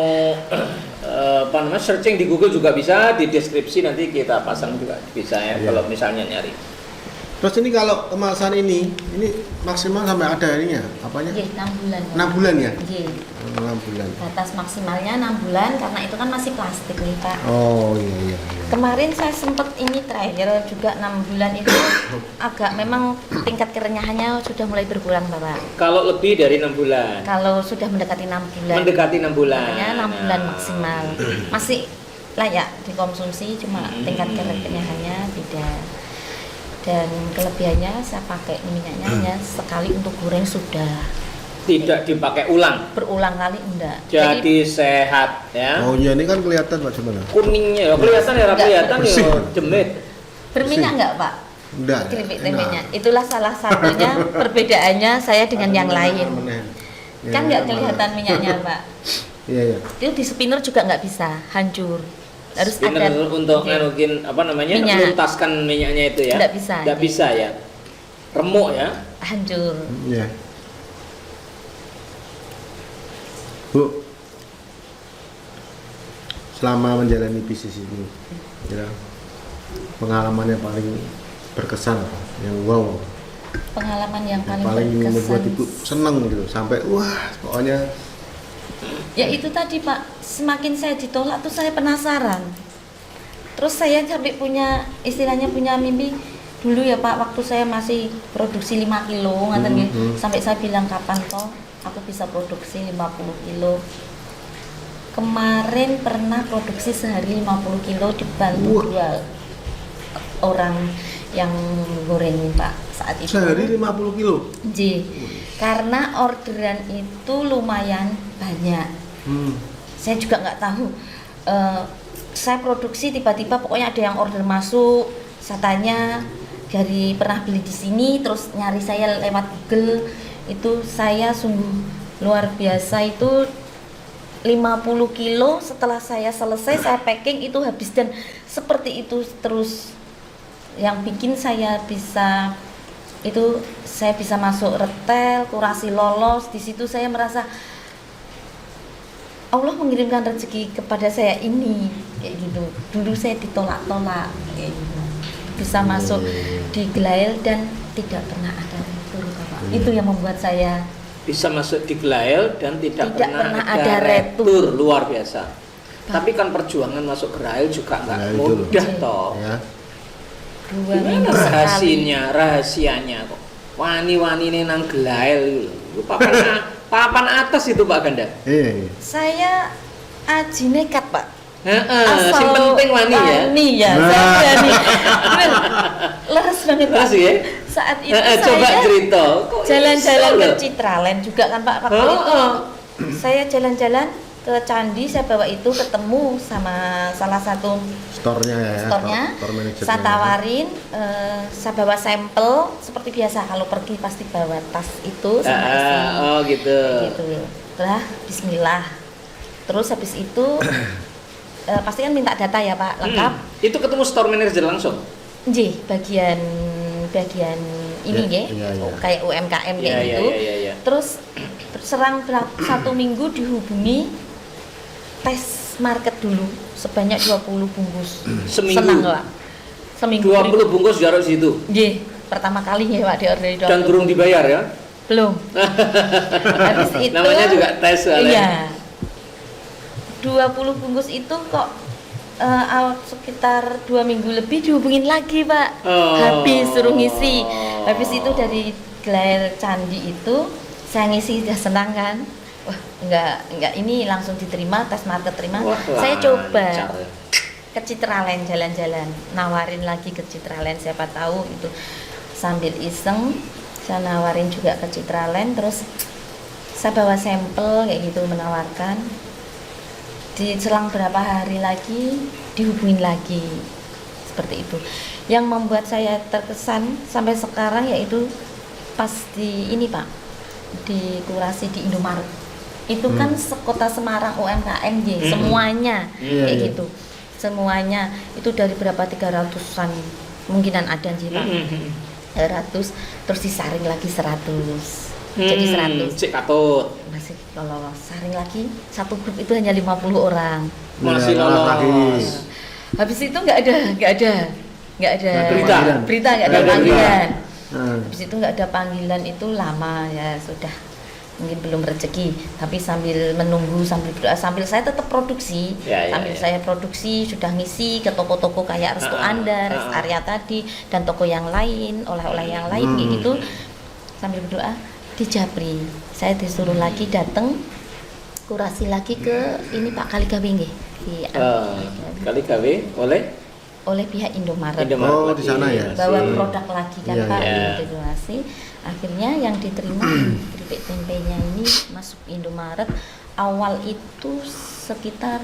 apa namanya searching di Google juga bisa, di deskripsi nanti kita pasang juga bisa ya. Iya. Kalau misalnya nyari. Terus ini kalau kemasan ini maksimal sampai ada ininya, apanya? Nggih, 6 bulan. 6 bulan ya? Nggih. 6 bulan. Batas maksimalnya 6 bulan karena itu kan masih plastik nih, Pak. Oh iya. Kemarin saya sempat ini trial juga 6 bulan itu agak memang tingkat kerenyahannya sudah mulai berkurang, Bapak. Kalau lebih dari 6 bulan. Kalau sudah mendekati 6 bulan. Mendekati 6 bulan. Makanya 6 bulan maksimal. Masih layak dikonsumsi, cuma tingkat kerenyahannya beda. Dan kelebihannya saya pakai minyaknya hanya sekali untuk goreng sudah. Tidak dipakai ulang. Berulang kali enggak. Jadi sehat ya. Oh iya, ini kan kelihatan Pak gimana? Kuningnya ya kelihatan ya, Enggak. kelihatan ya Bersih. jemit. Berminyak enggak, Pak? Enggak. Keripik tempenya. Itulah salah satunya perbedaannya saya dengan yang lain. Kan nggak kelihatan minyaknya, Pak. Iya. Itu di spinner juga nggak bisa, hancur. Harus Spinner ada untuk Oke. nganukin apa namanya? Minyak. Luntaskan minyaknya itu ya. Nggak bisa. Nggak bisa ya. Remuk ya. hancur. Iya. Bu, selama menjalani bisnis ini, ya, pengalaman yang paling berkesan, yang wow, Pengalaman yang yang paling paling membuat berkesan. ibu seneng gitu, sampai wah, pokoknya Ya itu tadi Pak, semakin saya ditolak tuh saya penasaran. Terus saya sampai punya istilahnya punya mimpi dulu ya Pak, waktu saya masih produksi 5 kilo ngaten nggih. Sampai saya bilang kapan toh aku bisa produksi 50 kilo. Kemarin pernah produksi sehari 50 kilo dibantu Wah. 2 orang yang goreng Pak saat itu. sehari 50 kilo. Ji, karena orderan itu lumayan banyak. Saya juga nggak tahu. Saya produksi tiba-tiba pokoknya ada yang order masuk. Saya tanya dari pernah beli di sini, terus nyari saya lewat Google. Itu saya sungguh luar biasa itu 50 kilo setelah saya selesai saya packing itu habis dan seperti itu terus yang bikin saya bisa itu saya bisa masuk retail, kurasi lolos. Di situ saya merasa Allah mengirimkan rezeki kepada saya ini kayak gitu. Dulu saya ditolak-tolak kayak gitu. Bisa masuk di Glail dan tidak pernah ada retur Bapak. Itu yang membuat saya Bisa masuk di Glail dan tidak pernah ada retur. Luar biasa. Tapi kan perjuangan masuk Glail juga nggak Ya, itu loh. mudah toh. Ya. 2 Gimana minggu sekali. rahasianya kok wani-wani ini nang Glail itu papan atas itu Pak Ganda. Iya. Saya aji nekat Pak. Heeh, sing penting wani ya. Wani ya, Nah. saya berani. Bener, leres banget Pak. Terus ya? Saat itu Coba saya cerita. Kok jalan-jalan iso ke lho? Citraland juga kan Pak. Waktu itu saya jalan-jalan ke Candi, saya bawa itu ketemu sama salah satu Store-nya ya. store-nya. Store manajernya. Saya tawarin, saya bawa sampel seperti biasa kalau pergi pasti bawa tas itu sama isi. Oh gitu. Gitu. Lah, Bismillah. Terus habis itu pasti kan minta data ya Pak, lengkap. Itu ketemu store manager langsung. J, bagian ini Ya, ya, iya. kayak UMKM kayak Iya, gitu. iya. Terus serang 1 minggu dihubungi tes market dulu sebanyak 20 bungkus. Seminggu? Senang Pak. Seminggu. 20 bungkus jarak situ. J, pertama kali ya Pak diorderi 20. Dan durung dibayar ya. Belum. Habis itu Namanya juga tes soalnya. Iya. 20 bungkus itu kok sekitar 2 minggu lebih dihubungin lagi Pak. Oh. Habis suruh ngisi. Habis itu dari Glail Candi itu saya ngisi sudah senang kan. Wah, enggak ini langsung diterima, tes market terima. Wah, Saya coba lancar. ke Citraland jalan-jalan, nawarin lagi ke Citraland, siapa tahu itu sambil iseng saya nawarin juga ke Citraland. Terus saya bawa sampel kayak gitu menawarkan. Di selang berapa hari lagi dihubungin lagi seperti itu. Yang membuat saya terkesan sampai sekarang yaitu pas di ini Pak, di kurasi di Indomaret itu kan sekota Semarang UMKM semuanya Iya, kayak iya. gitu, semuanya itu dari berapa 300-an mungkinan ada sih Pak. 100 terus disaring lagi 100 jadi 100 Cek katut. masih lolos, saring lagi satu grup itu hanya 50 orang. Masih Ya, lolos. lagi. Habis itu nggak ada nggak ada Berita. nggak ada Nggak ada panggilan. Hmm. Habis itu nggak ada panggilan itu lama ya sudah, mungkin belum rezeki, tapi sambil menunggu, sambil berdoa, sambil saya tetap produksi, Ya, sambil saya produksi sudah ngisi ke toko-toko kayak Restu Anda, Rest Area tadi, dan toko yang lain, oleh-oleh yang lain kayak gitu, sambil berdoa di Japri. Saya disuruh lagi datang kurasi lagi ke ini Pak Kali Gawe nggih, Kali gawe oleh pihak Indomaret. Oh, di sana ya. Bawa produk lagi kan Iya, Pak, iya. donasi. Akhirnya yang diterima keripik tempenya ini masuk Indomaret awal itu sekitar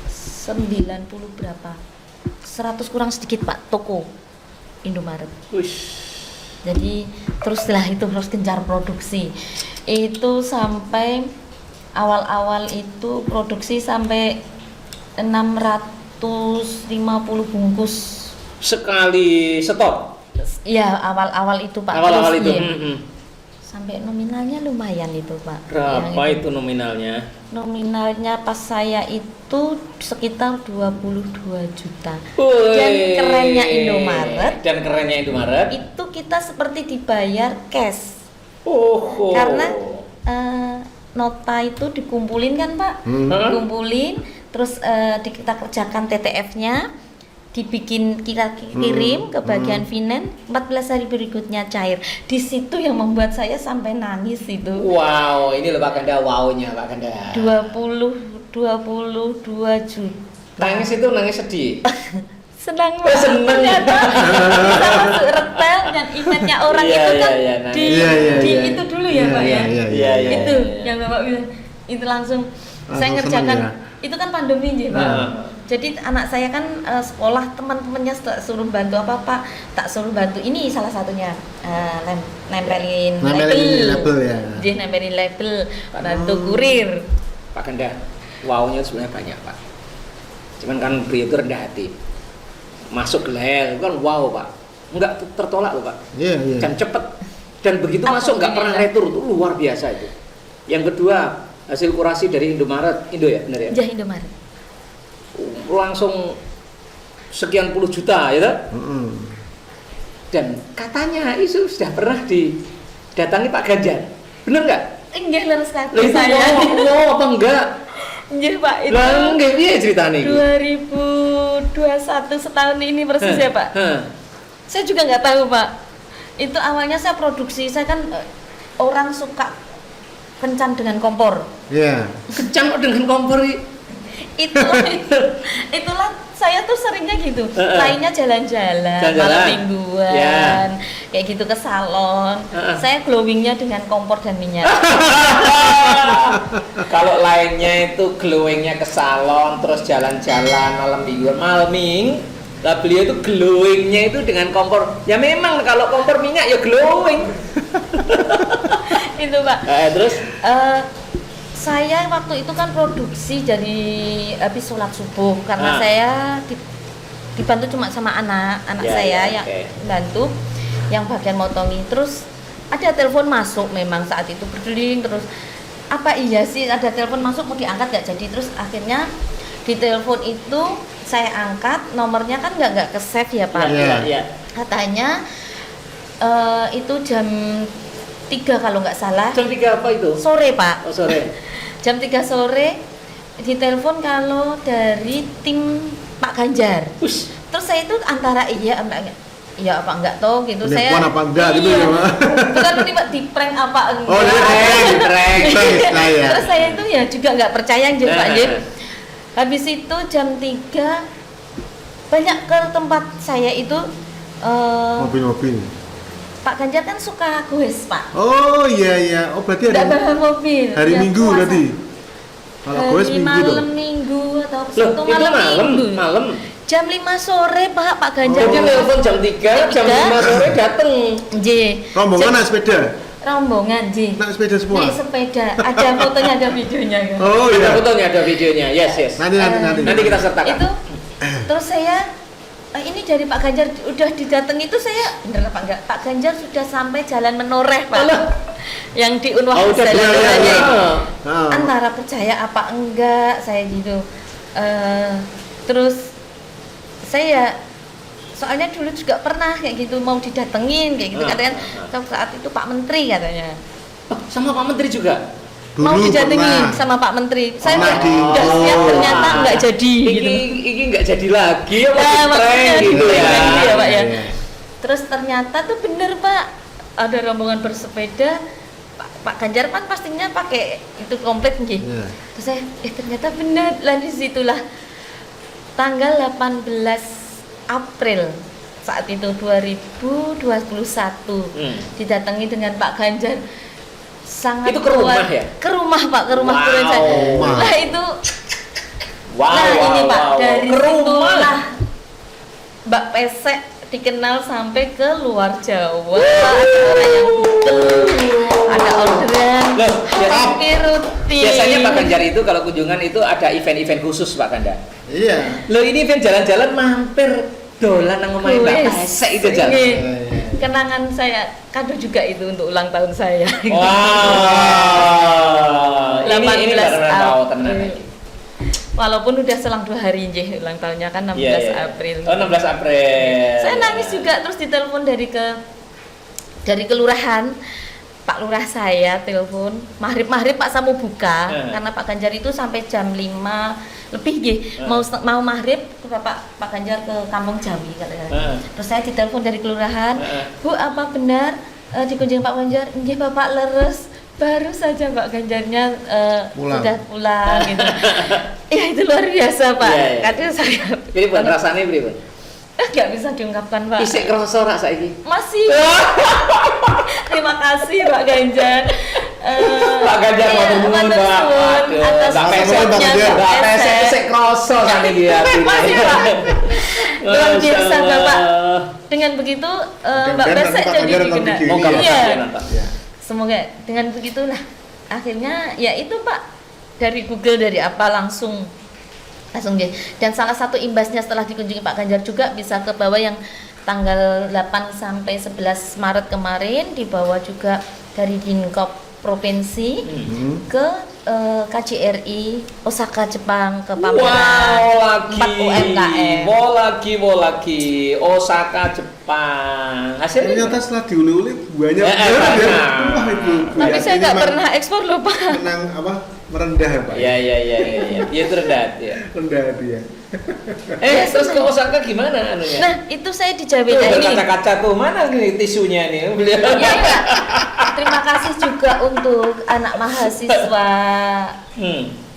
90 berapa, 100 kurang sedikit Pak toko Indomaret. Wush. Jadi terus setelah itu harus gencar produksi. Itu sampai awal-awal itu produksi sampai 650 bungkus. Sekali stop. Ya awal-awal itu Pak. Awal-awal Terus, itu. iya. Sampai nominalnya lumayan itu Pak. Berapa Yang itu nominalnya? Nominalnya pas saya itu sekitar 22 juta. Woi. Dan kerennya Indomaret itu kita seperti dibayar cash. Oh. Karena nota itu dikumpulin kan Pak, dikumpulin, terus kita kerjakan TTF-nya, dibikin kita kirim ke bagian finance, 14 hari berikutnya cair. Di situ yang membuat saya sampai nangis itu. Wow, ini loh Pak Kanda, wow-nya Pak Kanda. 22 juta. Nangis itu nangis sedih. Senang banget. Seneng. Ternyata bisa masuk retail dan eventnya orang Iya, itu kan iya, di, iya, di iya. itu dulu ya Pak ya. Iya, iya. Itu yang Bapak bilang itu langsung saya Langsung ngerjakan seneng ya? itu kan pandemi nih Pak. Nah. Jadi anak saya kan sekolah, teman-temannya suruh bantu apa tak suruh bantu. Ini salah satunya nempelin label ya. Dia nempelin label, bantu kurir. Pak Kanda, wow-nya sebenarnya banyak Pak. Cuman kan beliau itu rendah hati. Masuk gelel, itu kan wow Pak. Enggak tertolak loh Pak. Iya, iya. Dan cepet. Dan begitu masuk nggak pernah retur, itu luar biasa itu. Yang kedua, hasil kurasi dari Indomaret, Indo ya, benar ya? Jah Indomaret. Langsung sekian puluh juta ya toh? Dan katanya itu sudah pernah didatangi Pak Ganjar. Bener nggak? Enggak leres Lah kaki itu saya. mau apa enggak? Iya Pak, itu Lah enggak piye ceritanya itu? 2021 setahun ini persis ya Pak. Saya juga nggak tahu Pak. Itu awalnya saya produksi, saya kan orang suka kencan dengan kompor. Iya. Kencang kok dengan kompor Itulah saya tuh seringnya gitu. Lainnya jalan-jalan, Jalan-jalan. malam mingguan, Ya. kayak gitu ke salon. Saya glowingnya dengan kompor dan minyak. Kalau lainnya itu glowingnya ke salon, terus jalan-jalan malam mingguan, malming. Lah beliau itu glowingnya itu dengan kompor. Ya memang kalau kompor minyak ya glowing. Itu Pak. Terus Saya waktu itu kan produksi dari habis sholat subuh karena saya dibantu cuma sama anak Ya, saya ya, yang oke. bantu yang bagian motongi. Terus ada telepon masuk, memang saat itu berdering terus apa iya sih ada telepon masuk mau diangkat nggak jadi, terus akhirnya di telepon itu saya angkat, nomornya kan nggak ke save ya Pak. Iya. Katanya itu jam 3 kalau nggak salah. Jam 3 apa itu? Sore Pak. Oh sore. Jam 3 sore ditelepon kalau dari tim Pak Ganjar. Ush. Terus saya itu antara iya apa enggak toh gitu. Penipuan Saya apa enggak gitu ya, Pak? Bukan penipuan, di prank apa enggak. Oh, di prank. Saya. Terus saya itu ya juga nggak percaya aja Pak Jim. Habis itu jam 3 banyak ke tempat saya itu Mobil-mobil. Pak Ganjar kan suka goes Pak. Oh iya. Oh berarti Tidak hari bawa mobil. hari Ya, Minggu puasa. berarti. Kalau gue Hari Minggu dong. malam Minggu atau Loh, Sabtu itu malam. Jam 5 sore Pak Ganjar. Jadi telepon jam 3, jam 5 sore dateng. J. Rombongan naik sepeda. Rombongan J. Naik sepeda semua. Naik sepeda. Ada fotonya, ada videonya kan. Oh Ada iya. fotonya, ada videonya. Yes. Nanti. Nanti kita sertakan. Itu terus saya ini dari Pak Ganjar udah didatangi itu saya bener apa enggak? Pak Ganjar sudah sampai Jalan Menoreh Pak. Yang di Unwah Oh, udah Jalan di Menoreh. sana. Antara percaya apa enggak saya gitu. Terus saya soalnya dulu juga pernah kayak gitu mau didatengin kayak gitu katanya saat itu Pak Menteri katanya. Oh, sama Pak Menteri juga. Mau Dulu didatengin pernah. sama Pak Menteri. Saya Pernah udah siap ternyata nggak jadi gitu. Iki nggak jadi lagi ya, Ya, maksudnya gitu ya. gitu ya, Pak ya. Iya. Terus ternyata tuh bener Pak, ada rombongan bersepeda. Pak Ganjar kan pastinya pakai itu komplit nih. Iya. Terus saya, ternyata bener lah di situlah tanggal 18 April saat itu 2021 didatangi dengan Pak Ganjar. Sangat Itu ke rumah kuat. ya? Ke rumah Pak, ke rumah Wow. turun saya. Rumah. Nah itu Wow, nah ini Pak, dari ke rumah. situlah Mbak Pesek dikenal sampai ke luar Jawa. Ada orang yang butuh, ada orderan, Loh, hampir rutin. Biasanya Pak Ganjar itu kalau kunjungan itu ada event-event khusus Pak Ganjar. Iya. Lo ini event jalan-jalan mampir dolan nang omahe Mbak Wes, Pesek itu jalan. ini Iya. kenangan saya, kado juga itu untuk ulang tahun saya. Wow. Ini 18 benar-benar tahu April. tenan. Walaupun udah selang 2 hari nggih, ulang tahunnya kan 16 Iya, iya. April. Oh, 16 April. Saya nangis juga, terus ditelepon dari kelurahan. Pak Lurah saya telepon, maghrib Pak Samu buka karena Pak Ganjar itu sampai jam 5 lebih nggih. Mau maghrib Pak Ganjar ke Kampung Jawi katanya. Terus saya ditelepon dari kelurahan, Bu apa benar dikunjungi Pak Ganjar? Nggih Bapak leres. Baru saja Pak Ganjarnya Pulang. sudah pulang gitu. Ya itu luar biasa Pak. Iya, iya. Kadang saya Pripun rasane pripun? nggak bisa diungkapkan Pak. Isik krasa rak saiki. Masih. Terima kasih Pak Ganjar. Pak Ganjar matur nuwun, Mbak. Waduh, atas Mbak Pesek, supportnya Pak Ganjar. Mbak Mbak Pesek Pesek. isik krasa saniki ya. Masih Pak. Luar biasa Masya Bapak. Allah. Dengan begitu Mbak Mudah-mudahan Pesek nanti Pak jadi Ganjar nonton dikenal. video Moga ini Moga Iya. dia nonton. Iya. Semoga dengan begitulah akhirnya ya itu Pak, dari Google dari apa langsung deh. Dan salah satu imbasnya setelah dikunjungi Pak Ganjar juga bisa ke bawah yang tanggal 8 sampai 11 Maret kemarin, dibawa juga dari Dinkop Provinsi ke KJRI Osaka Jepang ke pameran 4 UMKM. Wow lagi Osaka Jepang. Hasilnya Ternyata setelah diuli-uli banyak Eh, bener ya. eh, Wah itu. Bu Tapi Yati saya nggak memang pernah ekspor loh Pak. menang apa? Merendah ya Pak. Iya. Dia itu rendah ya. Rendah dia. Terus ke Osaka gimana anunya? Nah itu saya dijamin Tuh, ini. kaca-kaca tuh mana nih tisunya nih? Beliau. Ya, Pak. Terima kasih juga untuk anak mahasiswa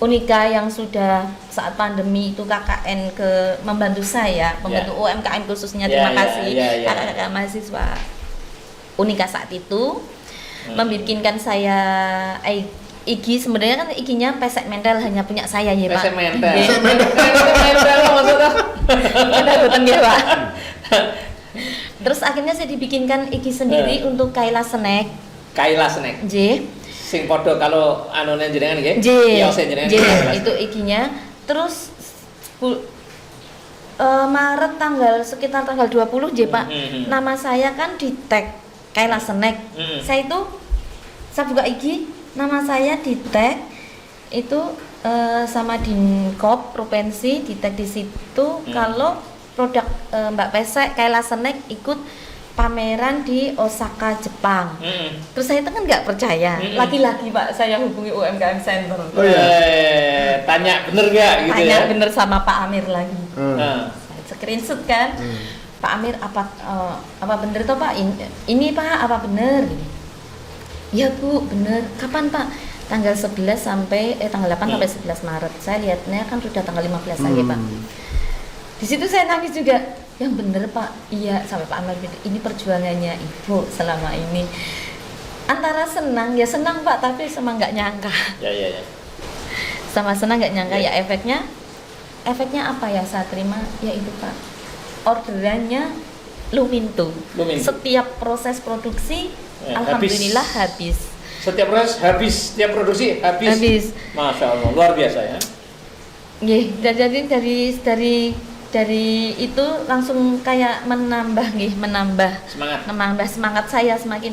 Unika yang sudah saat pandemi itu KKN membantu saya, membantu UMKM khususnya. Terima kasih kakak-kakak mahasiswa Unika saat itu membikinkan saya IG. Sebenarnya kan IG-nya Pesek Mental hanya punya saya ya Pak. Pesek mental. Iya. Pesek mental maksudnya. Ada boten nggih, Pak. Terus akhirnya saya dibikinkan IG sendiri untuk Kaila Snack. Kaila Snack. J. Sing podo kalau anune jenengan nggih. J. Iya, sing jenengan. J itu IG-nya. Terus Maret sekitar tanggal 20 J Pak. Nama saya kan di tag Kaila Snack. Saya buka IG, nama saya di tag itu sama Dinkop Provinsi, di tag di situ kalau produk Mbak Pesek Kaila Snack ikut pameran di Osaka Jepang. Terus saya itu kan nggak percaya. Lagi-lagi Pak saya hubungi UMKM Center. Oh iya. Tanya bener nggak gitu Tanya ya? bener sama Pak Amir lagi. Nah. Saya screenshot kan. Pak Amir apa bener toh Pak? Ini Pak apa bener? Gini. Ya Bu, bener. Kapan Pak? Tanggal 11 sampai tanggal 8 sampai 11 Maret. Saya lihatnya kan sudah tanggal 15 lagi Pak. Di situ saya nangis juga. Yang bener Pak. Iya, sampai Pak Amir bilang, ini perjuangannya Ibu selama ini. Antara senang, ya senang Pak, tapi sama nggak nyangka. Ya. Sama senang nggak nyangka ya efeknya apa yang saya terima? Ya itu Pak. Orderannya Luminto. Setiap proses produksi alhamdulillah habis. Setiap proses habis, setiap produksi habis. Masya Allah, luar biasa ya. Nggih, jadi dari itu langsung kayak menambah semangat saya semakin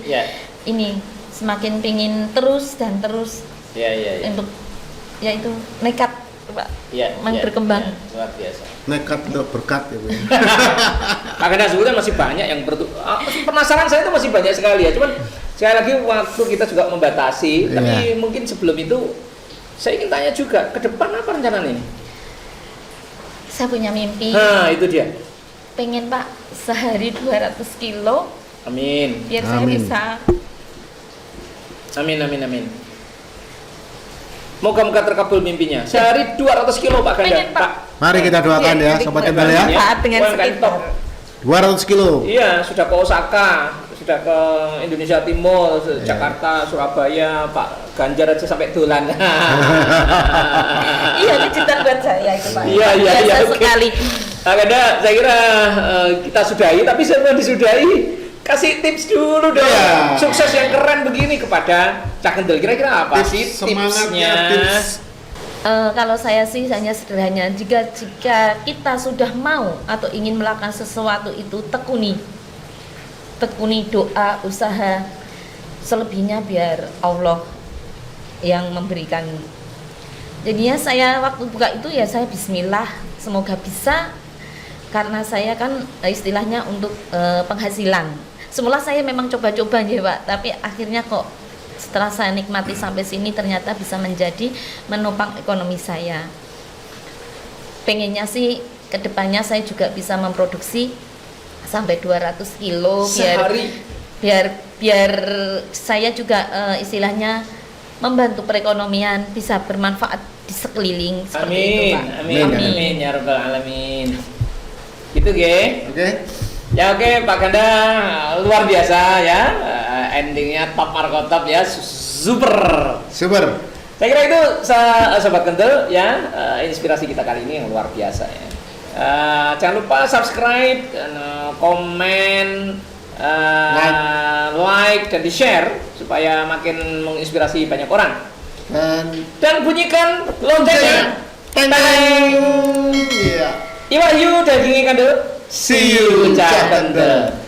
semakin pingin terus untuk ya itu nekat Pak berkembang. Luar biasa. Nekat untuk berkat ya Bu. Pak Ganda sebetulnya masih banyak yang penasaran saya itu masih banyak sekali ya. Cuman sekali lagi waktu kita juga membatasi. Tapi mungkin sebelum itu saya ingin tanya juga ke depan apa rencana ini? Saya punya mimpi. Nah itu dia. Pengen Pak sehari 200 kilo. Amin. Biar saya Amin. bisa. Amin. Moga-moga terkabul mimpinya. Sehari 200 kilo Pak Ganda. Pengen, Pak. Mari kita doakan ya, Sobat Kendal ya. Saat dengan UMKM sekitar. top. 200 kilo. Iya, sudah ke Osaka, sudah ke Indonesia Timur, Jakarta, Surabaya, Pak Ganjar aja sampai dolan. Iya, kejutan buat saya itu Pak. Iya, Biasa oke. sekali. Pak Ganda, saya kira kita sudahi, tapi sebelum disudahi, kasih tips dulu dong. Iya. Sukses yang keren begini kepada Cak Kendel. Kira-kira apa sih Semangatnya, tipsnya? tips. Kalau saya sih hanya sederhana, jika kita sudah mau atau ingin melakukan sesuatu itu tekuni doa, usaha, selebihnya biar Allah yang memberikan. Jadinya saya waktu buka itu ya saya Bismillah, semoga bisa, karena saya kan istilahnya untuk penghasilan. Semula saya memang coba-coba ya Pak, tapi akhirnya kok setelah saya nikmati sampai sini ternyata bisa menjadi menopang ekonomi saya. Pengennya sih kedepannya saya juga bisa memproduksi sampai 200 kilo Sehari. biar saya juga istilahnya membantu perekonomian, bisa bermanfaat di sekeliling seperti itu Pak. Amin ya rabbal alamin. Gitu ge. Oke. Ya oke Pak Ganda, luar biasa ya. Endingnya top markotop ya, super. Super. Saya kira itu Sobat Kendel ya, inspirasi kita kali ini yang luar biasa ya. Jangan lupa subscribe, komen, like dan di share supaya makin menginspirasi banyak orang. Dan bunyikan loncengnya. Teng. Iya. Iwahyu dagingnya Kendel. See you, Cak Kendel.